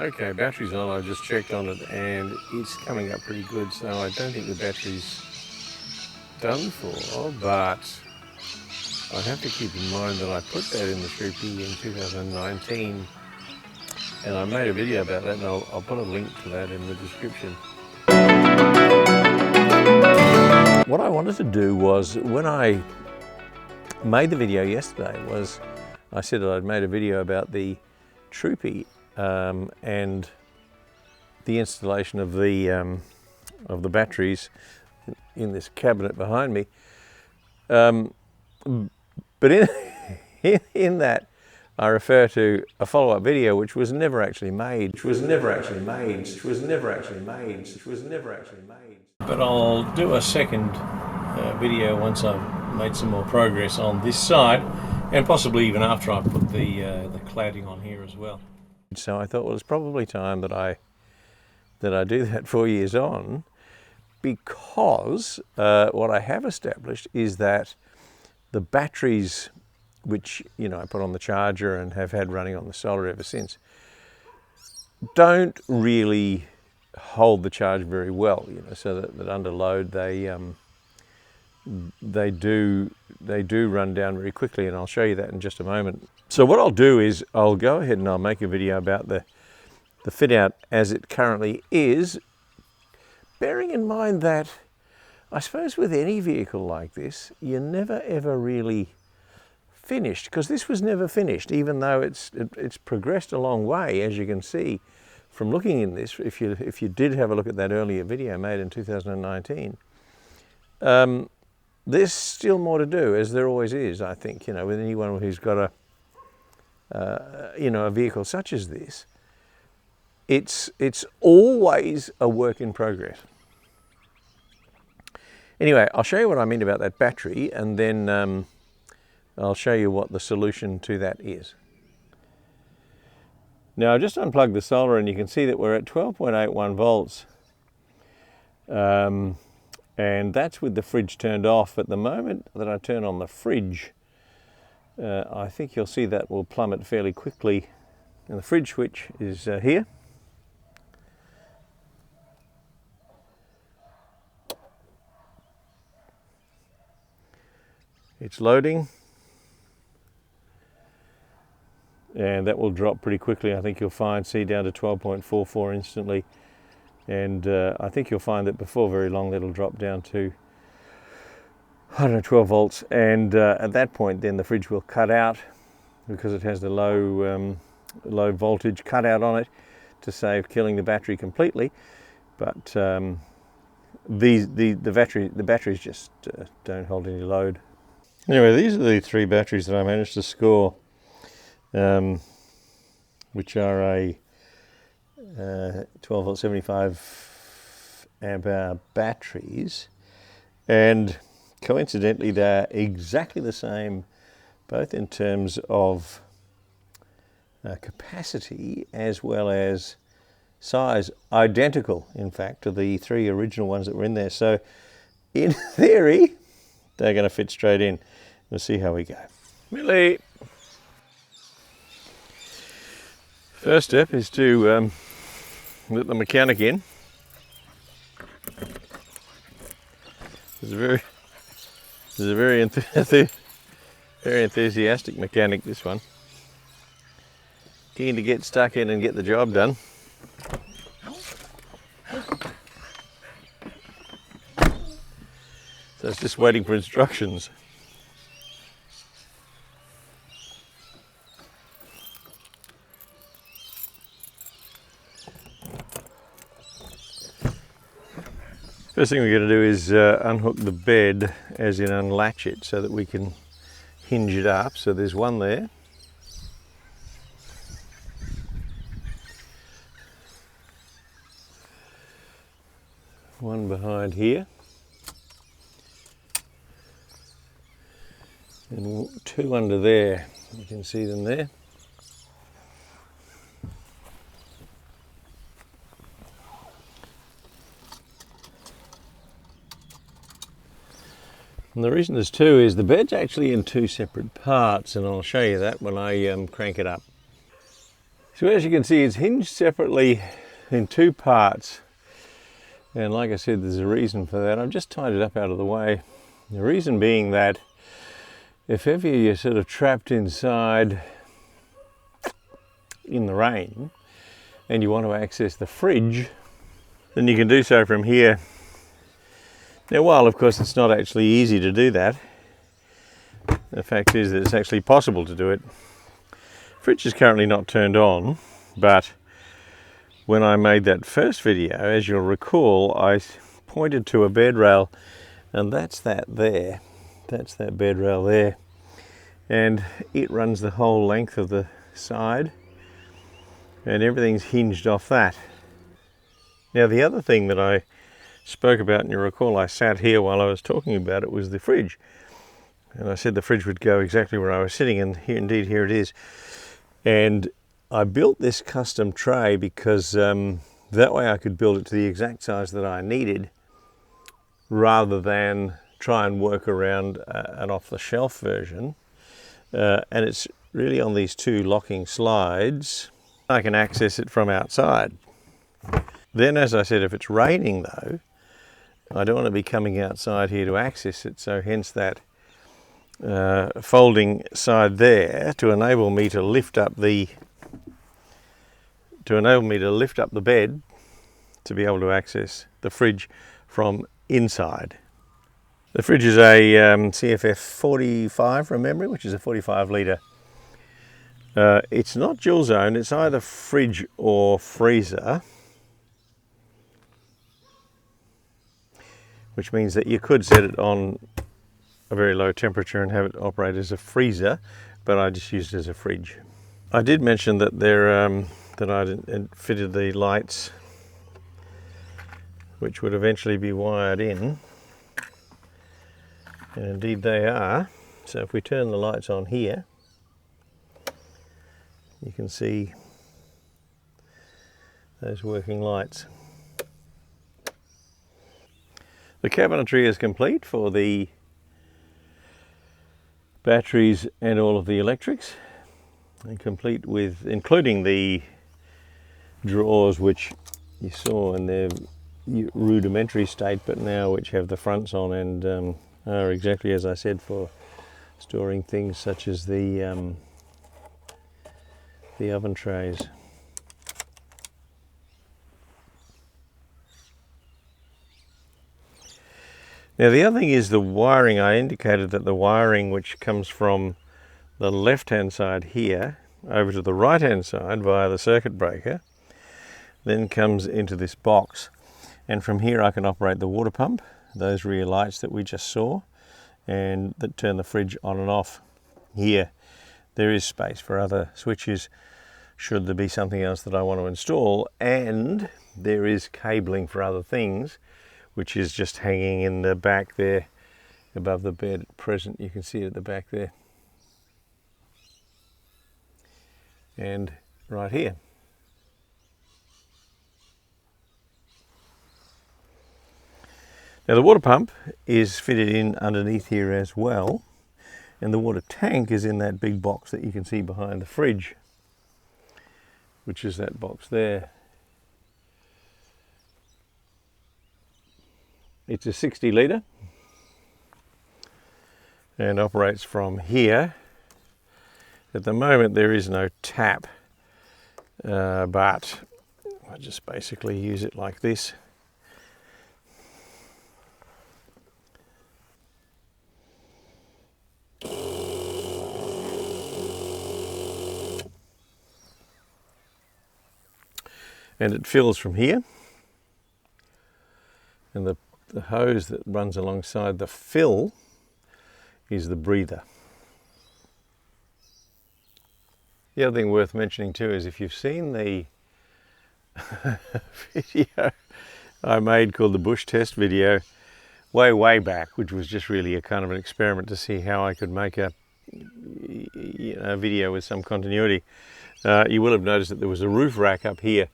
Okay, battery's on. I just checked on it and it's coming up pretty good, so I don't think the battery's done for, but I have to keep in mind that I put that in the Troopy in 2019 and I made a video about that, and I'll put a link to that in the description. What I wanted to do was, when I made the video yesterday, was I said that I'd made a video about the Troopy and the installation of the batteries in this cabinet behind me. But in that, I refer to a follow-up video which was never actually made, But I'll do a second video once I've made some more progress on this side, and possibly even after I put the cladding on here as well. So I thought, well, it's probably time that I do that 4 years on, because what I have established is that the batteries, which I put on the charger and have had running on the solar ever since, don't really hold the charge very well. So that under load they do run down very quickly, and I'll show you that in just a moment. So what I'll do is I'll go ahead and I'll make a video about the Fitout as it currently is, bearing in mind that I suppose with any vehicle like this, you're never ever really finished, because this was never finished, even though it's progressed a long way, as you can see from looking in this. If you did have a look at that earlier video made in 2019, there's still more to do, as there always is, I think, with anyone who's got a vehicle such as this. It's always a work in progress. Anyway, I'll show you what I mean about that battery, and then I'll show you what the solution to that is. Now, I just unplugged the solar and you can see that we're at 12.81 volts. And that's with the fridge turned off. At the moment that I turn on the fridge, I think you'll see that will plummet fairly quickly. And the fridge switch is here. It's loading. And that will drop pretty quickly. I think you'll find, see, down to 12.44 instantly. And I think you'll find that before very long that'll drop down to, 12 volts. And at that point then the fridge will cut out, because it has the low voltage cutout on it to save killing the battery completely. But the batteries just don't hold any load. Anyway, these are the three batteries that I managed to score, which are a 12 volt 75 amp hour batteries, and coincidentally they're exactly the same, both in terms of capacity as well as size, identical in fact to the three original ones that were in there. So in theory they're going to fit straight in. We'll see how we go. Millie! First step is to let the mechanic in. This is a very enthusiastic mechanic, this one. Keen to get stuck in and get the job done. So it's just waiting for instructions. First thing we're going to do is unhook the bed, as in unlatch it, so that we can hinge it up. So there's one there. One behind here. And two under there. You can see them there. And the reason there's two is the bed's actually in two separate parts, and I'll show you that when I crank it up. So as you can see, it's hinged separately in two parts. And like I said, there's a reason for that. I've just tied it up out of the way. The reason being that if ever you're sort of trapped inside in the rain and you want to access the fridge, then you can do so from here. Now, while of course it's not actually easy to do that, the fact is that it's actually possible to do it. Fridge is currently not turned on, but when I made that first video, as you'll recall, I pointed to a bed rail, and that's that there. That's that bed rail there. And it runs the whole length of the side, and everything's hinged off that. Now, the other thing that I spoke about, and you recall I sat here while I was talking about it, was the fridge. And I said the fridge would go exactly where I was sitting, and here, indeed, here it is. And I built this custom tray because that way I could build it to the exact size that I needed, rather than try and work around an off-the-shelf version. And it's really on these two locking slides. I can access it from outside. Then, as I said, if it's raining though, I don't want to be coming outside here to access it, so hence that folding side there to enable me to lift up the bed to be able to access the fridge from inside. The fridge is a CFF 45 from memory, which is a 45 litre. It's not dual zone, it's either fridge or freezer, which means that you could set it on a very low temperature and have it operate as a freezer, but I just used it as a fridge. I did mention that that I fitted the lights, which would eventually be wired in, and indeed they are. So if we turn the lights on here, you can see those working lights. The cabinetry is complete for the batteries and all of the electrics, and complete with, including the drawers which you saw in their rudimentary state, but now which have the fronts on and are exactly as I said, for storing things such as the oven trays. Now the other thing is the wiring. I indicated that the wiring which comes from the left hand side here over to the right hand side via the circuit breaker then comes into this box, and from here I can operate the water pump, those rear lights that we just saw, and that turn the fridge on and off. Here there is space for other switches should there be something else that I want to install, and there is cabling for other things, which is just hanging in the back there above the bed at present. You can see it at the back there, and right here. Now the water pump is fitted in underneath here as well, and the water tank is in that big box that you can see behind the fridge, which is that box there. It's a 60 litre and operates from here. At the moment there is no tap, but I just basically use it like this. And it fills from here, and the hose that runs alongside the fill is the breather. The other thing worth mentioning too is, if you've seen the video I made called the bush test video way back, which was just really a kind of an experiment to see how I could make a video with some continuity, you will have noticed that there was a roof rack up here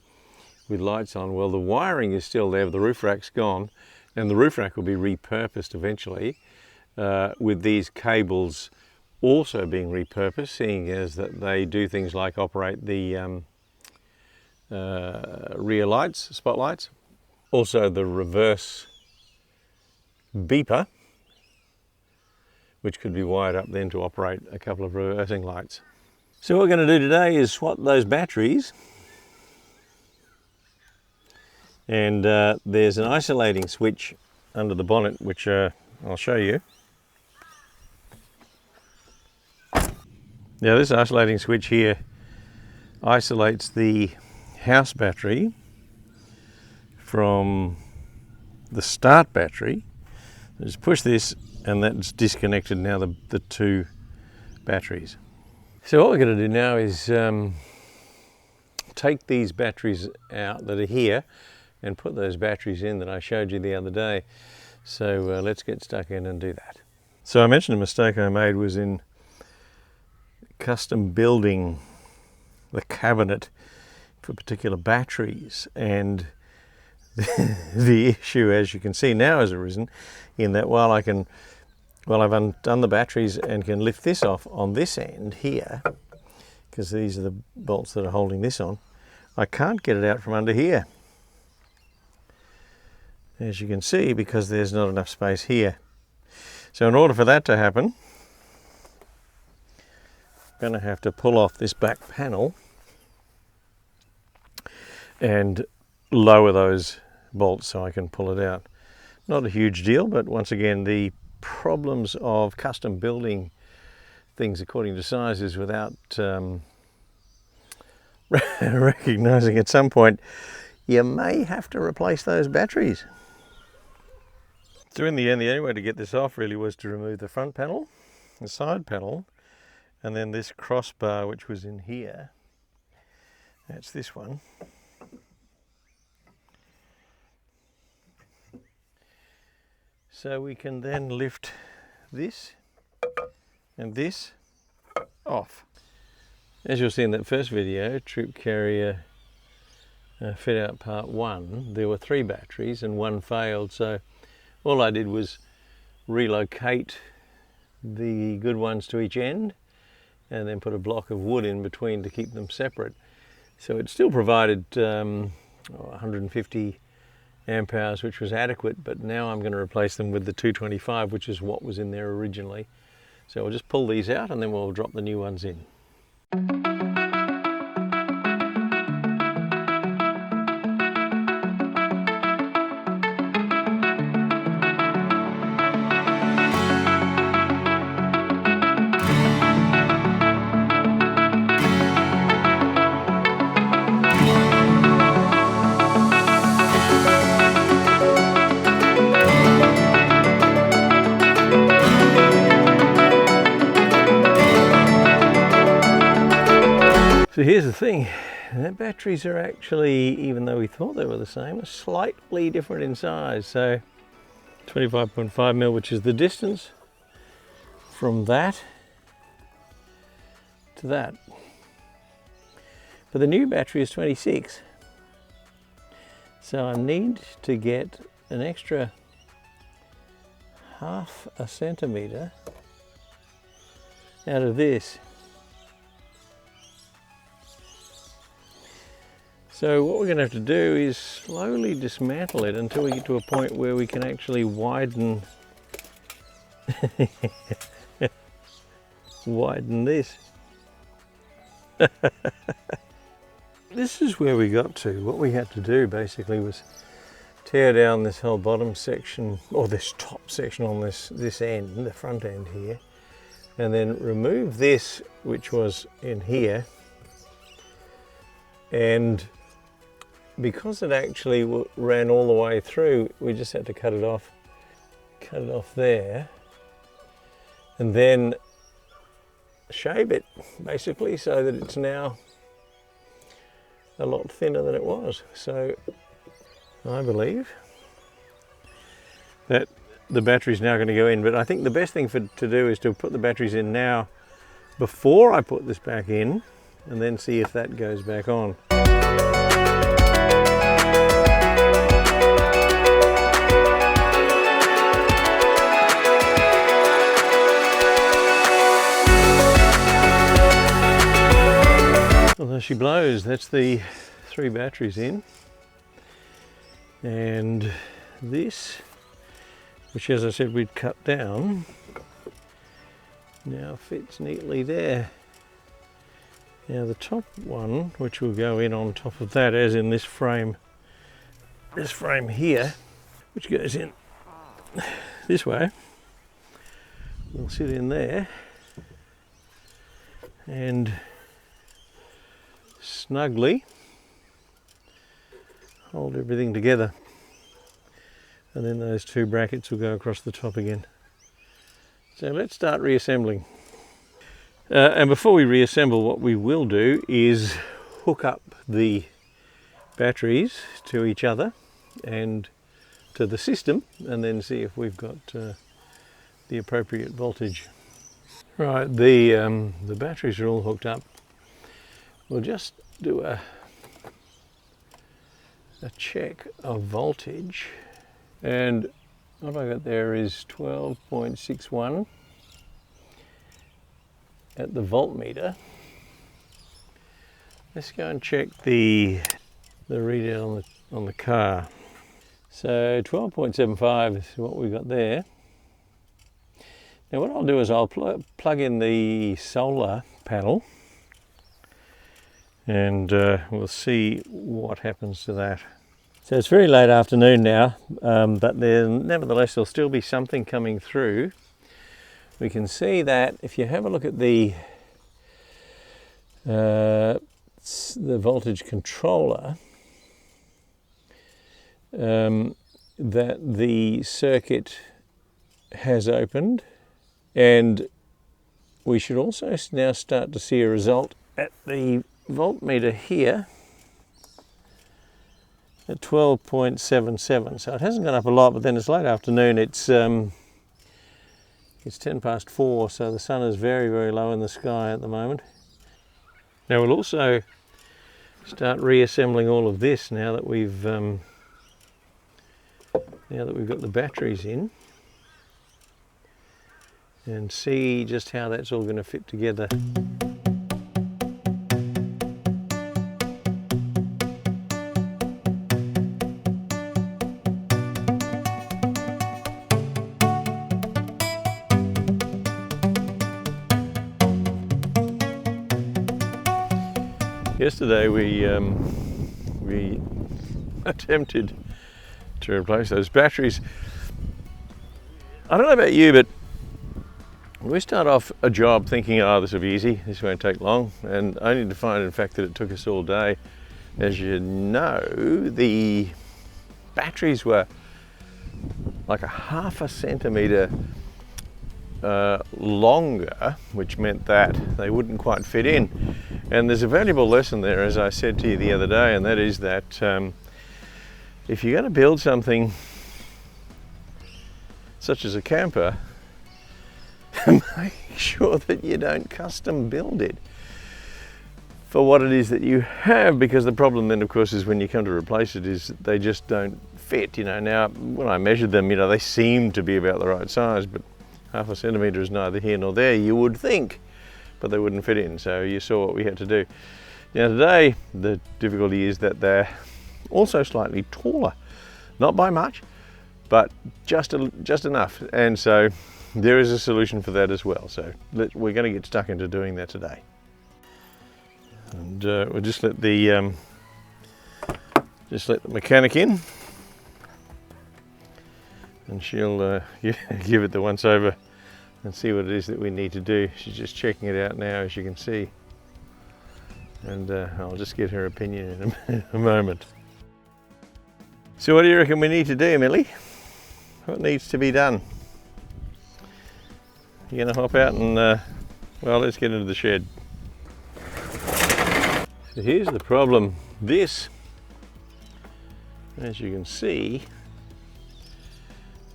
with lights on. Well, the wiring is still there, but the roof rack's gone, and the roof rack will be repurposed eventually, with these cables also being repurposed, seeing as that they do things like operate the rear lights, spotlights. Also the reverse beeper, which could be wired up then to operate a couple of reversing lights. So what we're going to do today is swap those batteries, and there's an isolating switch under the bonnet which I'll show you. Now this isolating switch here isolates the house battery from the start battery. Just push this and that's disconnected now the two batteries. So what we're going to do now is take these batteries out that are here and put those batteries in that I showed you the other day. So let's get stuck in and do that. So I mentioned a mistake I made was in custom building the cabinet for particular batteries, and the issue, as you can see now, has arisen in that while I've undone the batteries and can lift this off on this end here, because these are the bolts that are holding this on, I can't get it out from under here, as you can see, because there's not enough space here. So in order for that to happen, I'm going to have to pull off this back panel and lower those bolts so I can pull it out. Not a huge deal, but once again, the problems of custom building things according to sizes without recognizing at some point you may have to replace those batteries. So in the end, the only way to get this off really was to remove the front panel, the side panel, and then this crossbar which was in here. That's this one. So we can then lift this and this off. As you'll see in that first video, Troop Carrier Fit Out Part 1, there were 3 batteries and 1 failed, so all I did was relocate the good ones to each end and then put a block of wood in between to keep them separate. So it still provided 150 amp hours, which was adequate, but now I'm going to replace them with the 225, which is what was in there originally. So we'll just pull these out and then we'll drop the new ones in. So here's the thing, the batteries are actually, even though we thought they were the same, are slightly different in size. So 25.5mm, which is the distance from that to that. But the new battery is 26. So I need to get an extra 0.5 centimetre out of this. So what we're going to have to do is slowly dismantle it until we get to a point where we can actually widen widen this. This is where we got to. What we had to do basically was tear down this whole bottom section, or this top section on this end, the front end here, and then remove this, which was in here, and because it actually ran all the way through, we just had to cut it off there, and then shave it basically so that it's now a lot thinner than it was. So I believe that the battery's now going to go in, but I think the best thing to do is to put the batteries in now before I put this back in, and then see if that goes back on. Although she blows, that's the 3 batteries in, and this, which as I said we'd cut down, now fits neatly there. Now the top one, which will go in on top of that, as in this frame here, which goes in this way, will sit in there and snugly hold everything together, and then those 2 brackets will go across the top again. So let's start reassembling. And before we reassemble, what we will do is hook up the batteries to each other and to the system, and then see if we've got the appropriate voltage. Right, the batteries are all hooked up. We'll just do a check of voltage, and what I got there is 12.61 at the voltmeter. Let's go and check the readout on the car. So 12.75 is what we got there. Now what I'll do is I'll plug in the solar panel, and we'll see what happens to that. So it's very late afternoon now, but nevertheless there'll still be something coming through. We can see that if you have a look at the voltage controller, that the circuit has opened, and we should also now start to see a result at the voltmeter here at 12.77. So it hasn't gone up a lot, but then it's late afternoon. It's 10 past 4, so the sun is very, very low in the sky at the moment. Now we'll also start reassembling all of this now that we've got the batteries in, and see just how that's all going to fit together. Yesterday we attempted to replace those batteries. I don't know about you, but we start off a job thinking, oh, this will be easy, this won't take long, and only to find in fact that it took us all day. As you know, the batteries were like a half a centimetre longer, which meant that they wouldn't quite fit in. And there's a valuable lesson there, as I said to you the other day, and that is that if you're going to build something such as a camper, make sure that you don't custom build it for what it is that you have, because the problem then of course is when you come to replace it is they just don't fit. Now when I measured them, they seem to be about the right size, but half a centimetre is neither here nor there, you would think, but they wouldn't fit in. So you saw what we had to do. Now today the difficulty is that they're also slightly taller, not by much, but just enough, and so there is a solution for that as well. So we're going to get stuck into doing that today, and we'll just let the mechanic in, and she'll give it the once over and see what it is that we need to do. She's just checking it out now, as you can see, and I'll just get her opinion in a moment. So what do you reckon we need to do, Millie? What needs to be done? You're going to hop out and, well, let's get into the shed. So here's the problem. This, as you can see,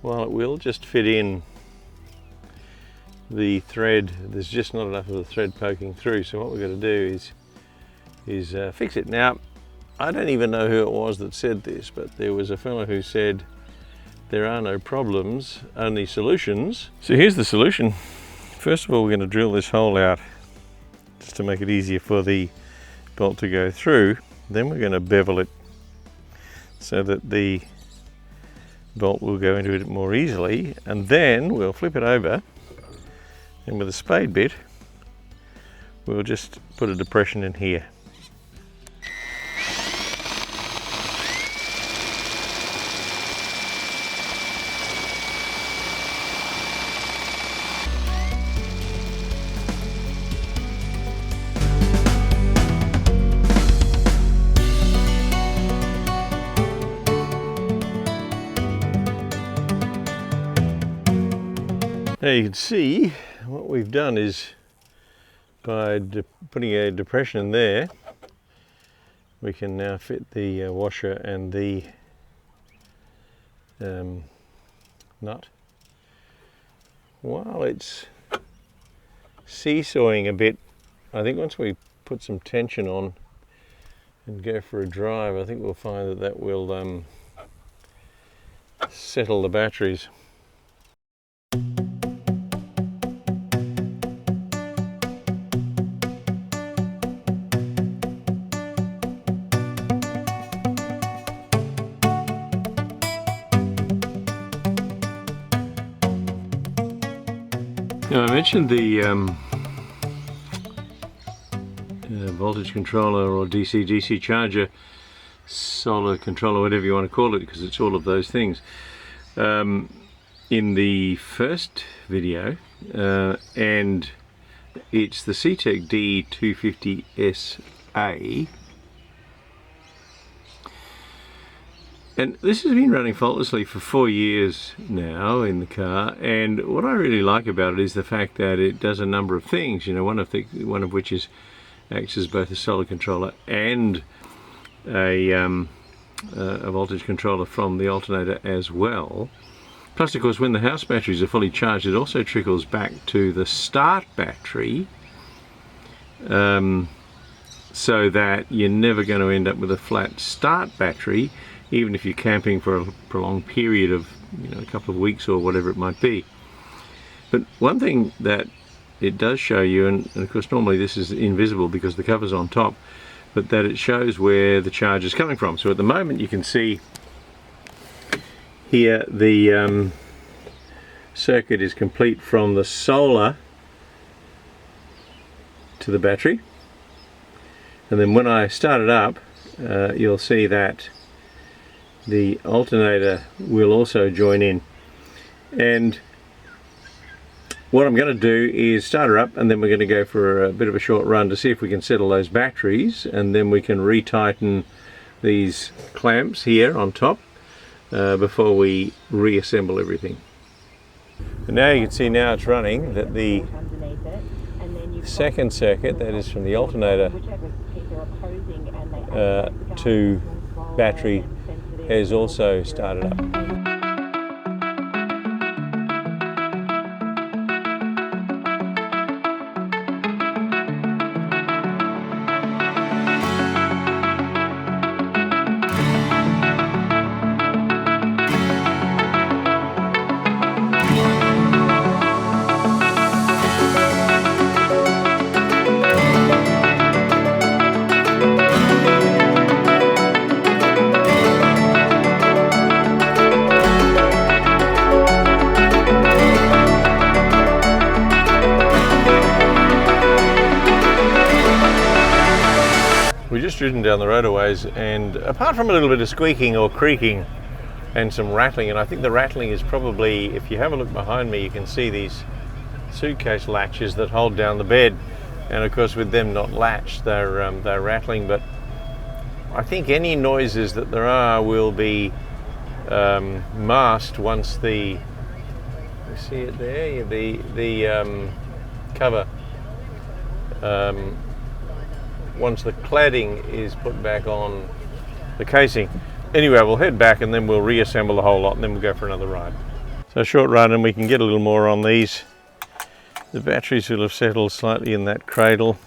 while it will just fit in the thread, there's just not enough of the thread poking through. So what we've got to do is fix it. Now, I don't even know who it was that said this, but there was a fellow who said there are no problems, only solutions. So here's the solution. First of all, we're going to drill this hole out just to make it easier for the bolt to go through. Then we're going to bevel it so that the bolt will go into it more easily, and then we'll flip it over, and with a spade bit we'll just put a depression in here. Now you can see what we've done is by putting a depression in there, we can now fit the washer and the nut. While it's seesawing a bit, I think once we put some tension on and go for a drive, I think we'll find that that will settle the batteries. Now I mentioned the voltage controller or DC charger, solar controller, whatever you want to call it, because it's all of those things, in the first video, and it's the CTEK D250SA. And this has been running faultlessly for 4 years now in the car, and what I really like about it is the fact that it does a number of things. You know, one of which is acts as both a solar controller and a voltage controller from the alternator as well. Plus, of course, when the house batteries are fully charged, it also trickles back to the start battery, so that you're never going to end up with a flat start battery, even if you're camping for a prolonged period of, you know, a couple of weeks or whatever it might be. But one thing that it does show you, and of course normally this is invisible because the cover's on top, but that it shows where the charge is coming from. So at the moment you can see here the circuit is complete from the solar to the battery, and then when I start it up, you'll see that the alternator will also join in. And what I'm going to do is start her up, and then we're going to go for a bit of a short run to see if we can settle those batteries, and then we can retighten these clamps here on top before we reassemble everything. And now you can see now it's running, that the second circuit, that is from the alternator to battery, has also started up. We just ridden down the roadways, and apart from a little bit of squeaking or creaking and some rattling, and I think the rattling is probably, if you have a look behind me, you can see these suitcase latches that hold down the bed, and of course with them not latched, they're rattling. But I think any noises that there are will be masked once the, you see it there, the cover, once the cladding is put back on the casing. Anyway, we'll head back and then we'll reassemble the whole lot, and then we'll go for another ride. So a short run, and we can get a little more on these. The batteries will have settled slightly in that cradle,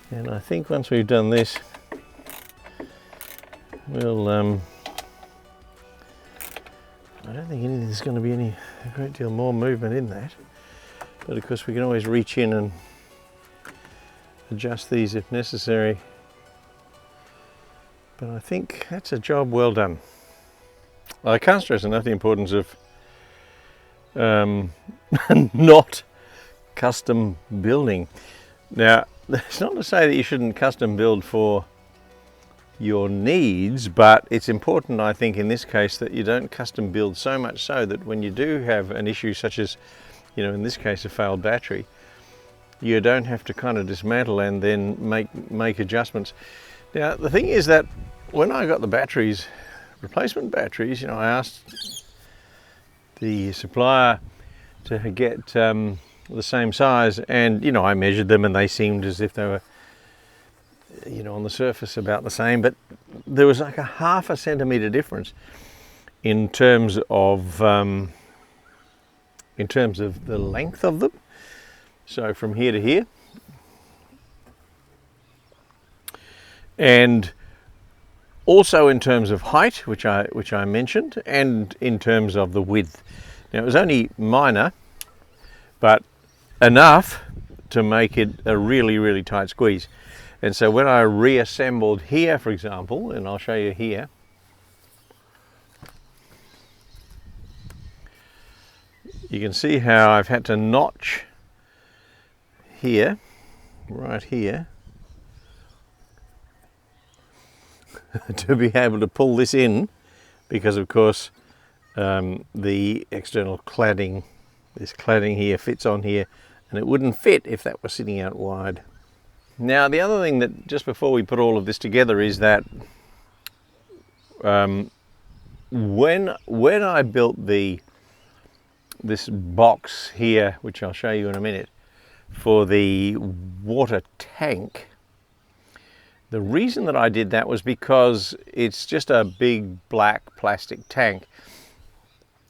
and I think once we've done this, we'll I don't think there's going to be a great deal more movement in that, but of course we can always reach in and adjust these if necessary. But I think that's a job well done. I can't stress enough the importance of not custom building. Now, that's not to say that you shouldn't custom build for your needs, but it's important, I think, in this case that you don't custom build so much so that when you do have an issue such as, you know, in this case a failed battery, you don't have to kind of dismantle and then make adjustments. Now, the thing is that when I got the batteries, replacement batteries, you know, I asked the supplier to get the same size, and, you know, I measured them and they seemed as if they were, you know, on the surface about the same, but there was like a half a centimetre difference in terms of the length of them. So from here to here, and also in terms of height, which I mentioned, and in terms of the width. Now, it was only minor, but enough to make it a really, really tight squeeze. And so when I reassembled here, for example, and I'll show you here, you can see how I've had to notch here, right here, to be able to pull this in, because of course the external cladding, this cladding here fits on here, and it wouldn't fit if that was sitting out wide. Now, the other thing that just before we put all of this together is that when I built this box here, which I'll show you in a minute, for the water tank, the reason that I did that was because it's just a big black plastic tank,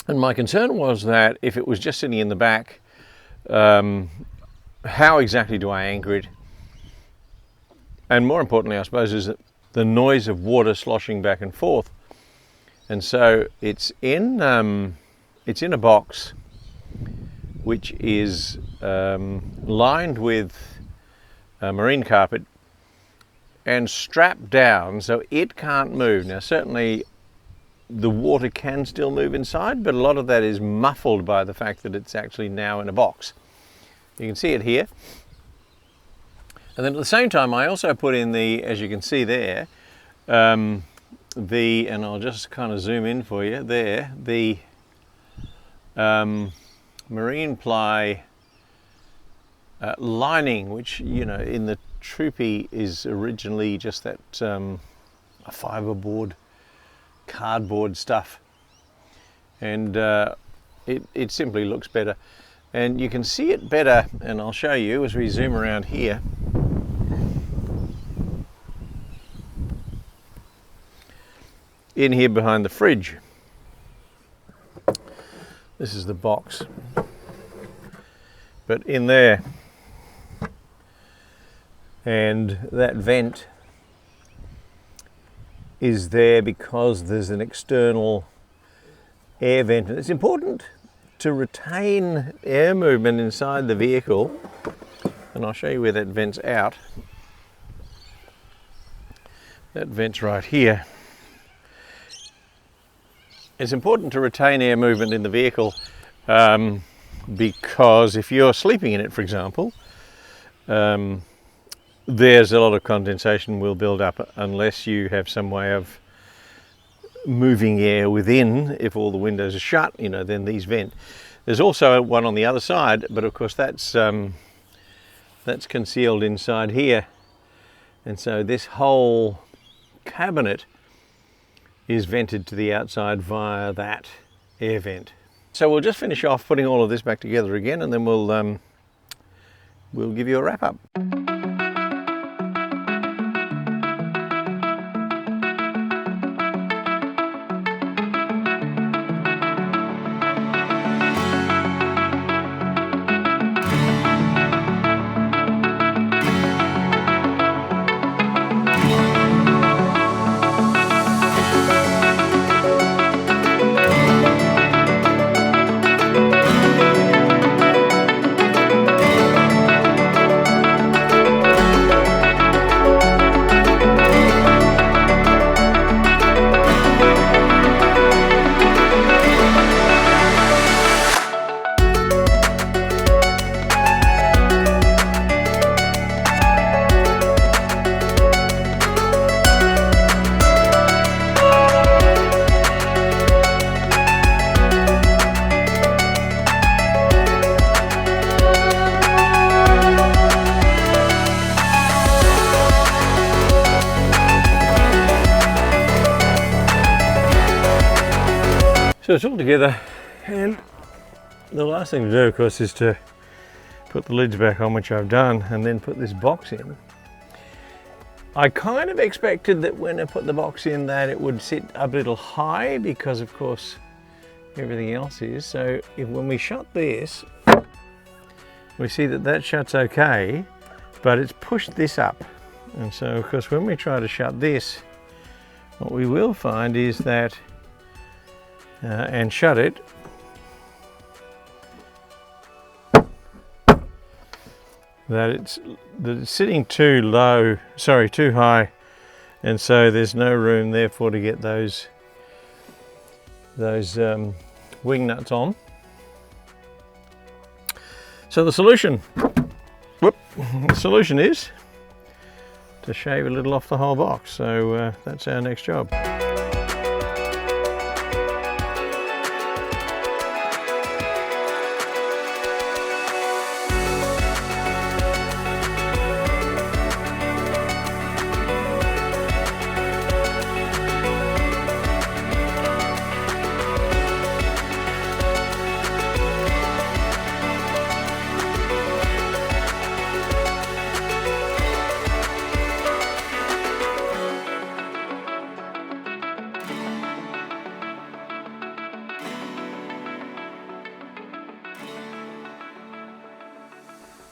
and my concern was that if it was just sitting in the back, how exactly do I anchor it? And more importantly, I suppose, is that the noise of water sloshing back and forth. And so it's in a box which is lined with marine carpet and strapped down so it can't move. Now, certainly the water can still move inside, but a lot of that is muffled by the fact that it's actually now in a box. You can see it here. And then at the same time, I also put in the, as you can see there, and I'll just kind of zoom in for you there, the marine ply lining, which, you know, in the Troopy is originally just that a fiberboard, cardboard stuff, and it simply looks better. And you can see it better, and I'll show you as we zoom around here. In here behind the fridge. This is the box. But in there, and that vent is there because there's an external air vent. And it's important to retain air movement inside the vehicle, and I'll show you where that vent's out. That vent's right here. It's important to retain air movement in the vehicle because if you're sleeping in it, for example, there's a lot of condensation will build up unless you have some way of moving air within. If all the windows are shut, you know, then these vent. There's also one on the other side, but of course that's concealed inside here, and so this whole cabinet is vented to the outside via that air vent. So we'll just finish off putting all of this back together again, and then we'll give you a wrap up. So it's all together, and the last thing to do, of course, is to put the lids back on, which I've done, and then put this box in. I kind of expected that when I put the box in that it would sit a little high, because of course everything else is. So when we shut this, we see that that shuts okay, but it's pushed this up. And so of course when we try to shut this, what we will find is that, and shut it, that it's sitting too low, sorry, too high, and so there's no room therefore to get those wing nuts on. So the solution is to shave a little off the whole box. So that's our next job.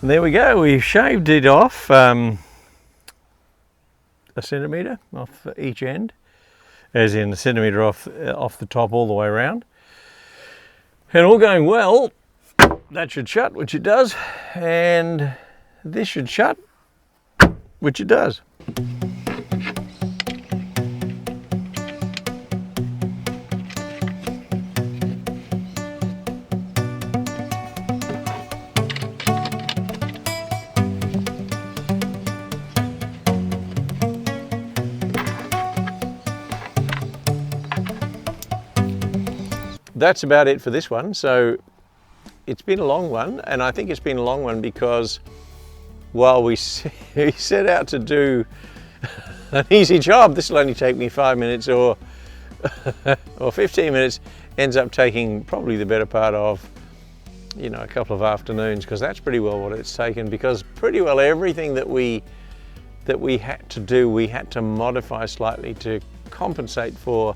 And there we go, we've shaved it off a centimetre off each end, as in a centimetre off the top all the way around. And all going well, that should shut, which it does, and this should shut, which it does. That's about it for this one. So it's been a long one, and I think it's been a long one because while we set out to do an easy job, this will only take me 5 minutes or 15 minutes, ends up taking probably the better part of, you know, a couple of afternoons, because that's pretty well what it's taken, because pretty well everything that we had to do, we had to modify slightly to compensate for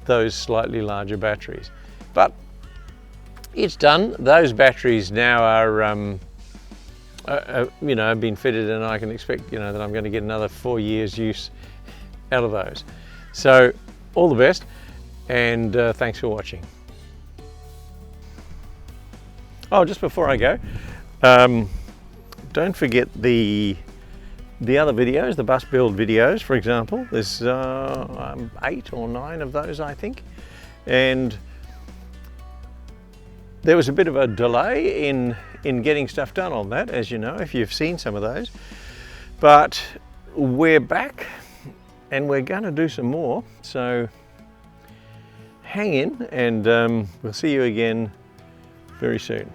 those slightly larger batteries. But it's done. Those batteries now are, you know, been fitted, and I can expect, you know, that I'm going to get another 4 years use out of those. So all the best, and thanks for watching. Oh, just before I go, don't forget the other videos, the bus build videos, for example. There's 8 or 9 of those, I think, and there was a bit of a delay in getting stuff done on that, as you know, if you've seen some of those. But we're back, and we're going to do some more. So hang in, and we'll see you again very soon.